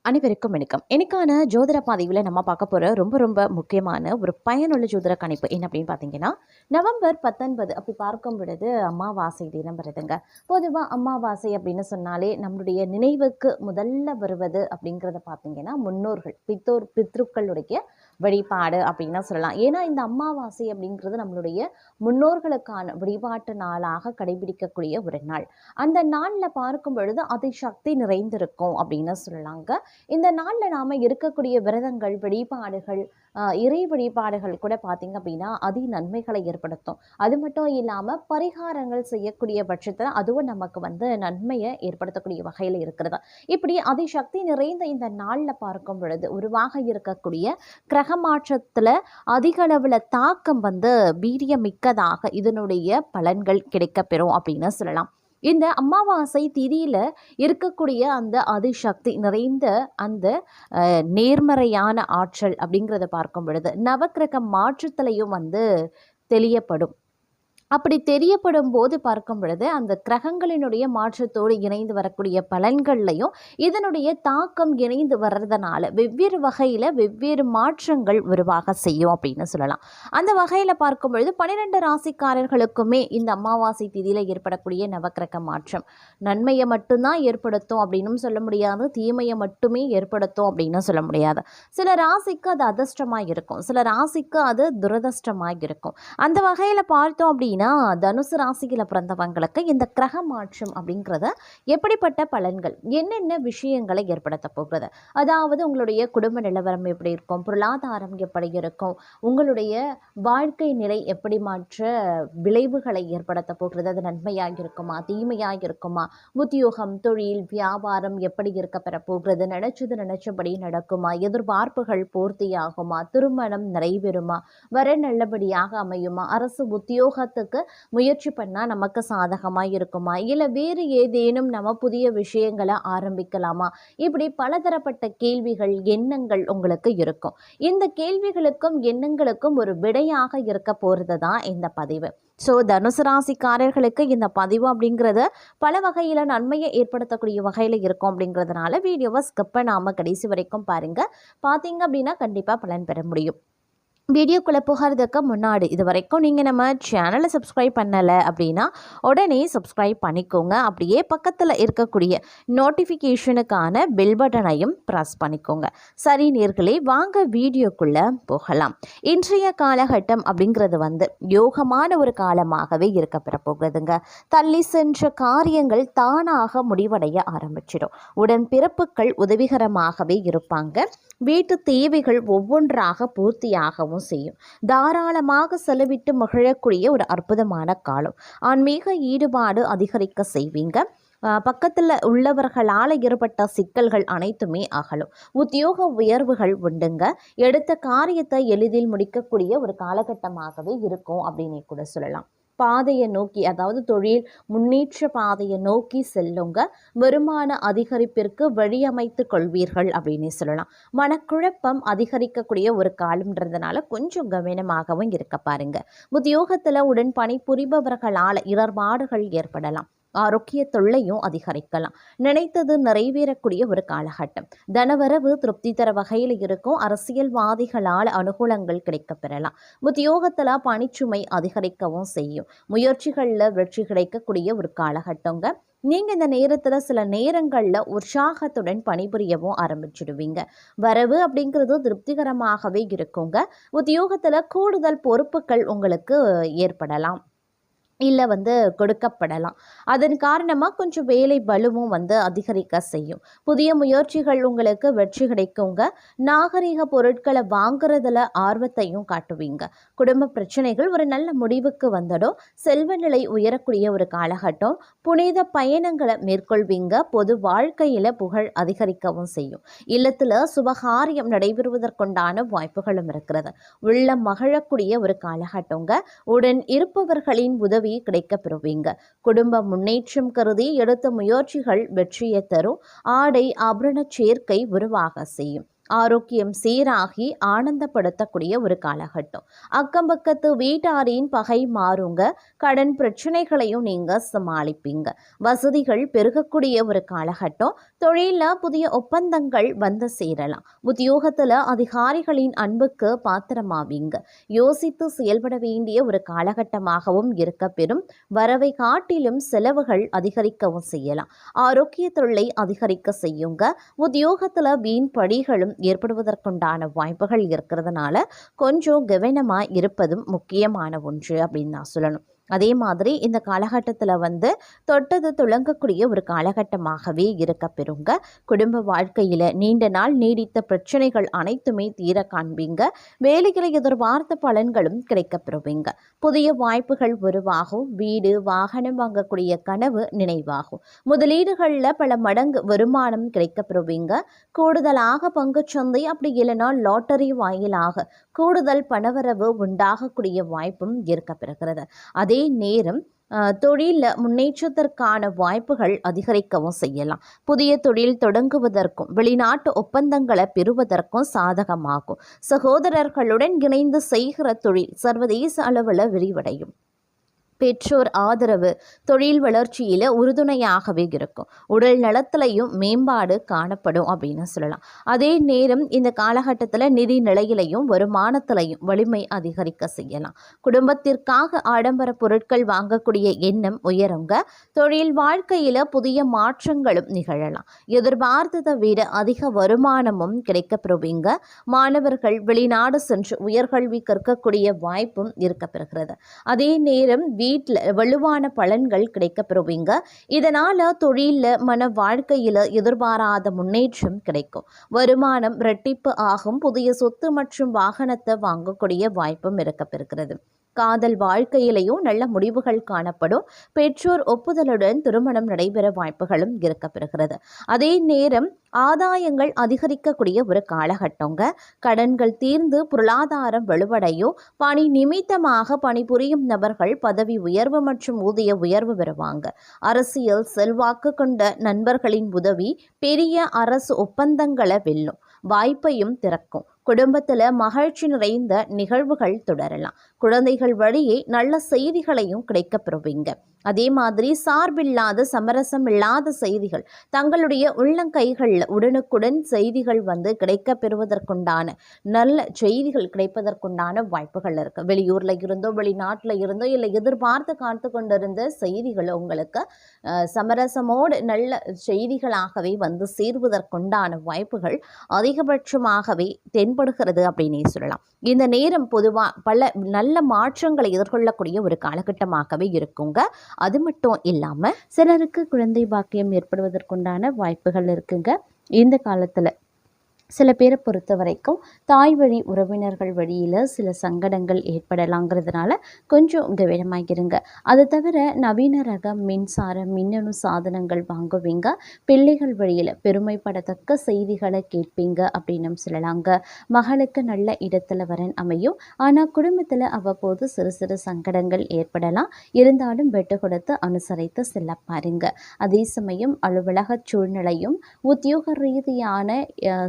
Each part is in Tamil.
அனைவருக்கும் வணக்கம். இன்னைக்கான ஜோதிட பதிவில் நம்ம பார்க்க போகிற ரொம்ப முக்கியமான ஒரு பயனுள்ள ஜோதிட கணிப்பு என்ன அப்படின்னு பார்த்தீங்கன்னா, நவம்பர் 19 அப்படி பார்க்கும் பொழுது அமாவாசை தினம் வருதுங்க. பொதுவாக அமாவாசை அப்படின்னு சொன்னாலே நம்மளுடைய நினைவுக்கு முதல்ல வருவது அப்படிங்கிறத பார்த்தீங்கன்னா முன்னோர்கள், பித்ருக்களுடைய வழிபாடு அப்படின்னு சொல்லலாம். ஏன்னா இந்த அமாவாசை அப்படிங்கிறது நம்மளுடைய முன்னோர்களுக்கான வழிபாட்டு நாளாக கடைபிடிக்கக்கூடிய ஒரு நாள். அந்த நாளில் பார்க்கும் பொழுது அதிசக்தி நிறைந்திருக்கும் அப்படின்னு சொல்லலாங்க. இந்த நாளில் நாம் இருக்கக்கூடிய விரதங்கள், வழிபாடுகள், இறை வழிபாடுகள் கூட பார்த்திங்க அப்படின்னா நன்மைகளை ஏற்படுத்தும். அது மட்டும் இல்லாமல் பரிகாரங்கள் செய்யக்கூடிய பட்சத்தில் அதுவும் நமக்கு நன்மையை ஏற்படுத்தக்கூடிய வகையில் இருக்கிறது. இப்படி அதிசக்தி நிறைந்த இந்த நாளில் பார்க்கும் பொழுது உருவாக இருக்கக்கூடிய கிரக மாற்றத்தில் அதிக அளவில் தாக்கம் வீரியமிக்கதாக இதனுடைய பலன்கள் கிடைக்கப்பெறும் அப்படின்னு சொல்லலாம். இந்த அமாவாசை திதியில் இருக்கக்கூடிய அந்த அதிசக்தி நிறைந்த அந்த நேர்மறையான ஆற்றல் அப்படிங்கிறத பார்க்கும் பொழுது நவக்கிரக மாற்றத்திலையும் தெளியப்படும். அப்படி தெரியப்படும் போது பார்க்கும் பொழுது அந்த கிரகங்களினுடைய மாற்றத்தோடு இணைந்து வரக்கூடிய பலன்கள்லையும் இதனுடைய தாக்கம் இணைந்து வர்றதுனால வெவ்வேறு வகையில் வெவ்வேறு மாற்றங்கள் உருவாக செய்யும் அப்படின்னு சொல்லலாம். அந்த வகையில் பார்க்கும் பொழுது 12 ராசிக்காரர்களுக்குமே இந்த அமாவாசை திதியில் ஏற்படக்கூடிய நவக்கிரக மாற்றம் நன்மையை மட்டும்தான் ஏற்படுத்தும் அப்படின்னு சொல்ல முடியாது, தீமையை மட்டுமே ஏற்படுத்தும் அப்படின்னு சொல்ல முடியாது. சில ராசிக்கு அது அதிர்ஷ்டமாக இருக்கும், சில ராசிக்கு அது துரதிர்ஷ்டமாக இருக்கும். அந்த வகையில் பார்த்தோம் அப்படின்னா தனுசு ராசியில் பிறந்தவங்களுக்கு இந்த கிரக மாற்றம் அப்படிங்கிறத எப்படிப்பட்ட பலன்கள், என்னென்ன விஷயங்களை ஏற்படுத்த போகிறது, அதாவது உங்களுடைய குடும்ப நிலவரம் எப்படி இருக்கும், பொருளாதாரம் எப்படி இருக்கும், உங்களுடைய வாழ்க்கை நிலை எப்படி மாற்ற விளைவுகளை ஏற்படுத்த போகிறது, அது நன்மையாக இருக்குமா தீமையாக இருக்குமா, உத்தியோகம், தொழில், வியாபாரம் எப்படி இருக்க பெற போகிறது, நினைச்சபடி நடக்குமா, எதிர்பார்ப்புகள் பூர்த்தியாகுமா, திருமணம் நிறைவேறுமா, வர நல்லபடியாக அமையுமா, அரசு உத்தியோகத்துக்கு முயற்சி பண்ணால் நமக்கு சாதகமாக இருக்குமா, இல்லை வேறு ஏதேனும் நம்ம புதிய விஷயங்களை ஆரம்பிக்கலாமா, இப்படி பலதரப்பட்ட கேள்விகள், எண்ணங்கள் உங்களுக்கு இருக்கும். இந்த கேள்விகளுக்கும் எண்ணங்களுக்கும் ஒரு விடையாக இருக்க போகிறது தான் இந்த பதிவு. ஸோ தனுசு ராசிக்காரர்களுக்கு இந்த பதிவு அப்படிங்கிறது பல வகையில் நன்மையை ஏற்படுத்தக்கூடிய வகையில் இருக்கும். அப்படிங்கிறதுனால வீடியோவை ஸ்கிப் பண்ணாமல் கடைசி வரைக்கும் பாருங்கள். பார்த்தீங்க அப்படின்னா கண்டிப்பாக பலன் பெற முடியும். வீடியோக்குள்ளே போகிறதுக்கு முன்னாடி இது வரைக்கும் நீங்கள் நம்ம சேனலை சப்ஸ்கிரைப் பண்ணலை அப்படின்னா உடனே சப்ஸ்கிரைப் பண்ணிக்கோங்க. அப்படியே பக்கத்தில் இருக்கக்கூடிய நோட்டிஃபிகேஷனுக்கான பெல் பட்டனையும் ப்ரெஸ் பண்ணிக்கோங்க. சரி நேர்களே, வாங்க வீடியோக்குள்ளே போகலாம். இன்றைய காலகட்டம் அப்படிங்கிறது யோகமான ஒரு காலமாகவே இருக்க பெற போகிறதுங்க. தள்ளி சென்ற காரியங்கள் தானாக முடிவடைய ஆரம்பிச்சிடும். உடன்பிறப்புகள் உதவிகரமாகவே இருப்பாங்க. வீட்டு தேவைகள் ஒவ்வொன்றாக பூர்த்தியாகவும் செய்யும். தாராளமாக செலவிட்டு மகிழக்கூடிய ஒரு அற்புதமான காலம். ஆன்மீக ஈடுபாடு அதிகரிக்க செய்வீங்க. பக்கத்தில் உள்ளவர்களால் ஏற்பட்ட சிக்கல்கள் அனைத்துமே அகலும். உத்தியோக உயர்வுகள் உண்டுங்க. எடுத்த காரியத்தை எளிதில் முடிக்கக்கூடிய ஒரு காலகட்டமாகவே இருக்கும் அப்படின்னு கூட சொல்லலாம். பாதையை நோக்கி, அதாவது தொழில் முன்னேற்ற பாதையை நோக்கி செல்லுங்க. வருமான அதிகரிப்பிற்கு வழியமைத்து கொள்வீர்கள் அப்படின்னு சொல்லலாம். மனக்குழப்பம் அதிகரிக்கக்கூடிய ஒரு காலம்ன்றதுனால கொஞ்சம் கவனமாகவும் இருக்க பாருங்க. உத்தியோகத்தில் உடன் பணிபுரிபவர்களால் இடர்பாடுகள் ஏற்படலாம். ஆரோக்கிய தொல்லையும் அதிகரிக்கலாம். நினைத்தது நிறைவேறக்கூடிய ஒரு காலகட்டம். தனவரவு திருப்தி தர வகையில் இருக்கும். அரசியல்வாதிகளால் அனுகூலங்கள் கிடைக்க பெறலாம். உத்தியோகத்தில் பணிச்சுமை அதிகரிக்கவும் செய்யும். முயற்சிகளில் வெற்றி கிடைக்கக்கூடிய ஒரு காலகட்டங்க. நீங்கள் இந்த நேரத்தில் சில நேரங்களில் உற்சாகத்துடன் பணிபுரியவும் ஆரம்பிச்சிடுவீங்க. வரவு அப்படிங்கிறது திருப்திகரமாகவே இருக்குங்க. உத்தியோகத்தில் கூடுதல் பொறுப்புகள் உங்களுக்கு ஏற்படலாம், இல்லை கொடுக்கப்படலாம். அதன் காரணமாக கொஞ்சம் வேலை பலுவும் அதிகரிக்க செய்யும். புதிய முயற்சிகள் உங்களுக்கு வெற்றி கிடைக்குங்க. நாகரிக பொருட்களை வாங்குறதுல ஆர்வத்தையும் காட்டுவீங்க. குடும்ப பிரச்சனைகள் ஒரு நல்ல முடிவுக்கு வந்துடும். செல்வ நிலை உயரக்கூடிய ஒரு காலகட்டம். புனித பயணங்களை மேற்கொள்வீங்க. பொது வாழ்க்கையில் புகழ் அதிகரிக்கவும் செய்யும். இல்லத்தில் சுபகாரியம் நடைபெறுவதற்குண்டான வாய்ப்புகளும் இருக்கிறது. உள்ளம் மகிழக்கூடிய ஒரு காலகட்டங்க. உடன் இருப்பவர்களின் உதவி கிடைக்க பெறுவீங்க. குடும்ப முன்னேற்றம் கருதி எடுத்த முயற்சிகள் வெற்றியை தரும். ஆடை ஆபரண சேர்க்கை உருவாக செய்யும். ஆரோக்கியம் சீராகி ஆனந்தப்படுத்தக்கூடிய ஒரு காலகட்டம். அக்கம் பக்கத்து வீட்டாரின் பகை மாறுங்க. கடன் பிரச்சனைகளையும் நீங்க சமாளிப்பீங்க. வசதிகள் பெருகக்கூடிய ஒரு காலகட்டம். தொழில புதிய ஒப்பந்தங்கள் வந்து சேரலாம். உத்தியோகத்துல அதிகாரிகளின் அன்புக்கு பாத்திரமாவீங்க. யோசித்து செயல்பட வேண்டிய ஒரு காலகட்டமாகவும் இருக்க பெறும். வரவை காட்டிலும் செலவுகள் அதிகரிக்கவும் செய்யலாம். ஆரோக்கிய தொல்லை அதிகரிக்க செய்யுங்க. உத்தியோகத்துல வீண் படிகளும் ஏற்படுவதற்குண்டான வாய்ப்புகள் இருக்கிறதுனால கொஞ்சம் கவனமா இருப்பதும் முக்கியமான ஒன்று அப்படின்னு நான் சொல்லணும். அதே மாதிரி இந்த காலகட்டத்தில் வந்து தொட்டது துளங்கக்கூடிய ஒரு காலகட்டமாகவே இருக்க பெறுங்க. குடும்ப வாழ்க்கையில் நீண்ட நாள் நீடித்த பிரச்சனைகள் அனைத்துமே தீர காண்பீங்க. வேலைகளை எதிர்பார்த்த பலன்களும் கிடைக்க பெறுவீங்க. புதிய வாய்ப்புகள் உருவாகும். வீடு வாகனம் வாங்கக்கூடிய கனவு நினைவாகும். முதலீடுகளில் பல மடங்கு வருமானம் கிடைக்க பெறுவீங்க. கூடுதலாக பங்குச்சந்தை அப்படி இல்லைனா லாட்டரி வாயிலாக கூடுதல் பணவரவு உண்டாகக்கூடிய வாய்ப்பும் இருக்க பெறுகிறது. அதே நேரம் தொழிலில் முன்னேற்றத்திற்கான வாய்ப்புகள் அதிகரிக்கவும் செய்யலாம். புதிய தொழில் தொடங்குவதற்கும் வெளிநாட்டு ஒப்பந்தங்களை பெறுவதற்கும் சாதகமாகும். சகோதரர்களுடன் இணைந்து செய்கிற தொழில் சர்வதேச அளவில் விரிவடையும். பெற்றோர் ஆதரவு தொழில் வளர்ச்சியில் உறுதுணையாகவே இருக்கும். உடல் நலத்திலையும் மேம்பாடு காணப்படும் அப்படின்னு சொல்லலாம். அதே நேரம் இந்த காலகட்டத்தில் நிதி நிலையிலையும் வருமானத்திலையும் வலிமை அதிகரிக்க செய்யலாம். குடும்பத்திற்காக ஆடம்பர பொருட்கள் வாங்கக்கூடிய எண்ணம் உயருங்க. தொழில் வாழ்க்கையில் புதிய மாற்றங்களும் நிகழலாம். எதிர்பார்த்ததை விட அதிக வருமானமும் கிடைக்கப்பெறுவீங்க. மாணவர்கள் வெளிநாடு சென்று உயர்கல்வி கற்கக்கூடிய வாய்ப்பும் இருக்கப்பெறுகிறது. அதே நேரம் வீட்டில் வலுவான பலன்கள் கிடைக்கப்பெறுவீங்க. இதனால் தொழிலில் மன வாழ்க்கையில் எதிர்பாராத முன்னேற்றம் கிடைக்கும். வருமானம் இரட்டிப்பு ஆகும். புதிய சொத்து மற்றும் வாகனத்தை வாங்கக்கூடிய வாய்ப்பும் இருக்கப்பெறுகிறது. காதல் வாழ்க்கையிலையும் நல்ல முடிவுகள் காணப்படும். பெற்றோர் ஒப்புதலுடன் திருமணம் நடைபெற வாய்ப்புகளும் இருக்கப்பெறுகிறது. அதே நேரம் ஆதாயங்கள் அதிகரிக்கக்கூடிய ஒரு காலகட்டங்க. கடன்கள் தீர்ந்து பொருளாதாரம் வலுவடையும். பணி நிமித்தமாக பணிபுரியும் நபர்கள் பதவி உயர்வு மற்றும் ஊதிய உயர்வு பெறுவாங்க. அரசியல் செல்வாக்கு கொண்ட நண்பர்களின் உதவி பெரிய அரசு ஒப்பந்தங்களை வெல்லும் வாய்ப்பையும் திறக்கும். குடும்பத்தில் மகிழ்ச்சி நிறைந்த நிகழ்வுகள் தொடரலாம். குழந்தைகள் வழியே நல்ல செய்திகளையும் கிடைக்கப்பெறுவீங்க. அதே மாதிரி சார்பில்லாத சமரசம் இல்லாத செய்திகள் தங்களுடைய உள்ளங்கைகளில் உடனுக்குடன் செய்திகள் வந்து கிடைக்க பெறுவதற்குண்டான நல்ல செய்திகள் கிடைப்பதற்குண்டான வாய்ப்புகள் இருக்கு. வெளியூர்ல இருந்தோ வெளிநாட்டில் இருந்தோ இல்லை எதிர்பார்த்து காத்து கொண்டிருந்த செய்திகள் உங்களுக்கு சமரசமோடு நல்ல செய்திகளாகவே வந்து சேர்வதற்குண்டான வாய்ப்புகள் அதிகபட்சமாகவே தென்படுகிறது அப்படின்னே சொல்லலாம். இந்த நேரம் பொதுவாக பல நல்ல மாற்றங்களை எதிர்கொள்ளக்கூடிய ஒரு காலகட்டமாகவே இருக்குங்க. அது மட்டும் இல்லாமல் சிலருக்கு குழந்தை பாக்கியம் ஏற்படுவதற்குண்டான வாய்ப்புகள் இருக்குங்க. இந்த காலத்தில் சில பேரை பொறுத்த வரைக்கும் தாய் வழி உறவினர்கள் வழியில் சில சங்கடங்கள் ஏற்படலாங்கிறதுனால கொஞ்சம் கவனமாகிருங்க. அது தவிர நவீன ரக மின்சார மின்னணு சாதனங்கள் வாங்குவீங்க. பிள்ளைகள் வழியில் பெருமைப்படத்தக்க செய்திகளை கேட்பீங்க அப்படின்னு சொல்லலாங்க. மகளுக்கு நல்ல இடத்துல வரன் அமையும். ஆனால் குடும்பத்தில் அவ்வப்போது சிறு சிறு சங்கடங்கள் ஏற்படலாம். இருந்தாலும் வெட்டு கொடுத்து அனுசரித்து செல்ல பாருங்க. அதே சமயம் அலுவலக சூழ்நிலையும் உத்தியோக ரீதியான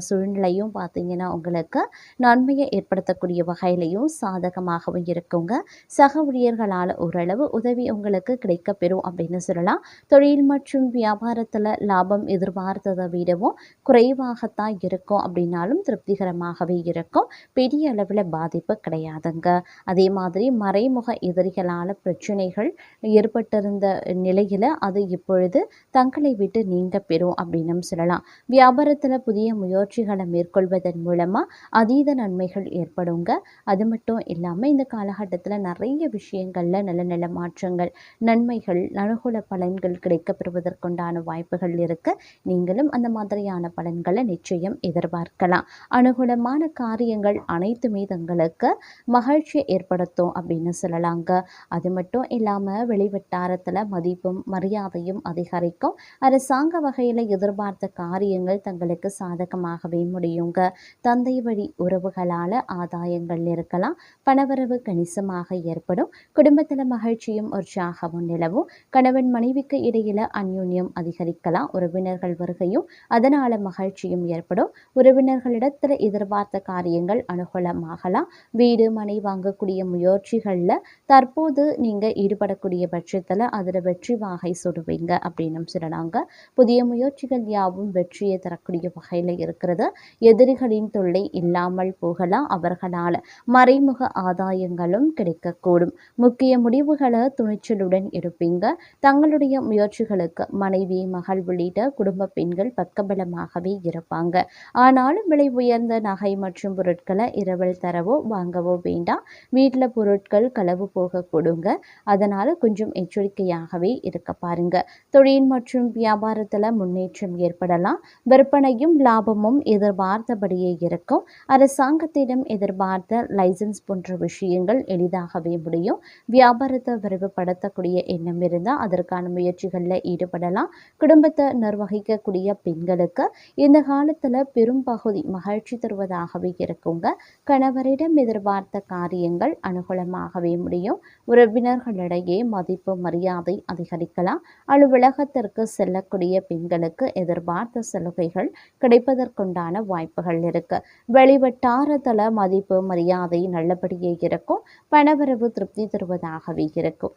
சூழ்நிலையும் பார்த்தீங்கன்னா உங்களுக்கு நன்மையை ஏற்படுத்தக்கூடிய வகையிலையும் சாதகமாகவும் இருக்குங்க. சக ஊழியர்களால் ஓரளவு உதவி உங்களுக்கு கிடைக்கப்பெறும் அப்படின்னு சொல்லலாம். தொழில் மற்றும் வியாபாரத்தில் லாபம் எதிர்பார்த்ததை விடவும் குறைவாகத்தான் இருக்கும் அப்படின்னாலும் திருப்திகரமாகவே இருக்கும். பெரிய அளவில் பாதிப்பு கிடையாதுங்க. அதே மாதிரி மறைமுக எதிரிகளால் பிரச்சனைகள் ஏற்பட்டிருந்த நிலையில் அது இப்பொழுது தங்களை விட்டு நீங்க பெறும் அப்படின்னு சொல்லலாம். வியாபாரத்தில் புதிய முயற்சிகளை மேற்கொள்வதன் மூலமாக அதீத நன்மைகள் ஏற்படுங்க. அது மட்டும் இல்லாமல் இந்த காலகட்டத்தில் நிறைய விஷயங்களில் நல்ல நல்ல மாற்றங்கள் நன்மைகள் அனுகூல பலன்கள் கிடைக்கப்பெறுவதற்குண்டான வாய்ப்புகள் இருக்கு. நீங்களும் அந்த மாதிரியான பலன்களை நிச்சயம் எதிர்பார்க்கலாம். அனுகூலமான காரியங்கள் அனைத்துமே தங்களுக்கு மகிழ்ச்சியை ஏற்படுத்தும் அப்படின்னு சொல்லலாங்க. அது மட்டும் இல்லாமல் வெளிவட்டாரத்தில் மதிப்பும் மரியாதையும் அதிகரிக்கும். அரசாங்க வகையில் எதிர்பார்த்த காரியங்கள் தங்களுக்கு சாதகமாகவே முடியுங்க. தந்தை வழி உறவுகளால் ஆதாயங்கள் இருக்கலாம். பணவரவு கணிசமாக ஏற்படும். குடும்பத்தில் மகிழ்ச்சியும் உற்சாகமும் நிலவும். கணவன் மனைவிக்கு இடையில அந்யோன்யம் அதிகரிக்கலாம். உறவினர்கள் வருகையும் அதனால மகிழ்ச்சியும் ஏற்படும். உறவினர்களிடத்தில் எதிர்பார்த்த காரியங்கள் அனுகூலமாகலாம். வீடு மனை வாங்கக்கூடிய முயற்சிகளில் தற்போது நீங்கள் ஈடுபடக்கூடிய பட்சத்தில் அதில் வெற்றி வாகை சுடுவீங்க அப்படின்னு சொல்லலாங்க. புதிய முயற்சிகள் யாவும் வெற்றியை தரக்கூடிய வகையில் இருக்கிறது. எதிரிகளின் தொல்லை இல்லாமல் போகலாம். அவர்களால் மறைமுக ஆதாயங்களும் கிடைக்கக்கூடும். முக்கிய முடிவுகளை துணிச்சலுடன் எடுப்பீங்க. தங்களுடைய முயற்சிகளுக்கு மனைவி மகள் உள்ளிட்ட குடும்ப பெண்கள் பக்கபலமாகவே இருப்பாங்க. ஆனாலும் விலை உயர்ந்த நகை மற்றும் பொருட்களை இரவல் தரவோ வாங்கவோ வேண்டாம். வீட்டில் பொருட்கள் களவு போக கொடுங்க. அதனால் கொஞ்சம் எச்சரிக்கையாகவே இருக்க பாருங்க. தொழில் மற்றும் வியாபாரத்தில் முன்னேற்றம் ஏற்படலாம். விற்பனையும் லாபமும் எதிர்பார்த்தபடியே இருக்கும். அரசாங்கத்திடம் எதிர்பார்த்த லைசன்ஸ் போன்ற விஷயங்கள் எளிதாகவே முடியும். வியாபாரத்தை விரைவுபடுத்தக்கூடிய எண்ணம் இருந்தால் அதற்கான முயற்சிகளில் ஈடுபடலாம். குடும்பத்தை நிர்வகிக்கக்கூடிய பெண்களுக்கு இந்த காலத்தில் பெரும் பகுதி மகிழ்ச்சி தருவதாகவே இருக்குங்க. கணவரிடம் எதிர்பார்த்த காரியங்கள் அனுகூலமாகவே முடியும். உறவினர்களிடையே மதிப்பு மரியாதை அதிகரிக்கலாம். அலுவலகத்திற்கு செல்லக்கூடிய பெண்களுக்கு எதிர்பார்த்த சலுகைகள் கிடைப்பதற்குண்டான வாய்ப்புகள் இருக்கு. வெளிவட்டாரத்தில் மதிப்பு மரியாதை நல்லபடியே இருக்கும். பணவரவு திருப்தி தருவதாகவே இருக்கும்.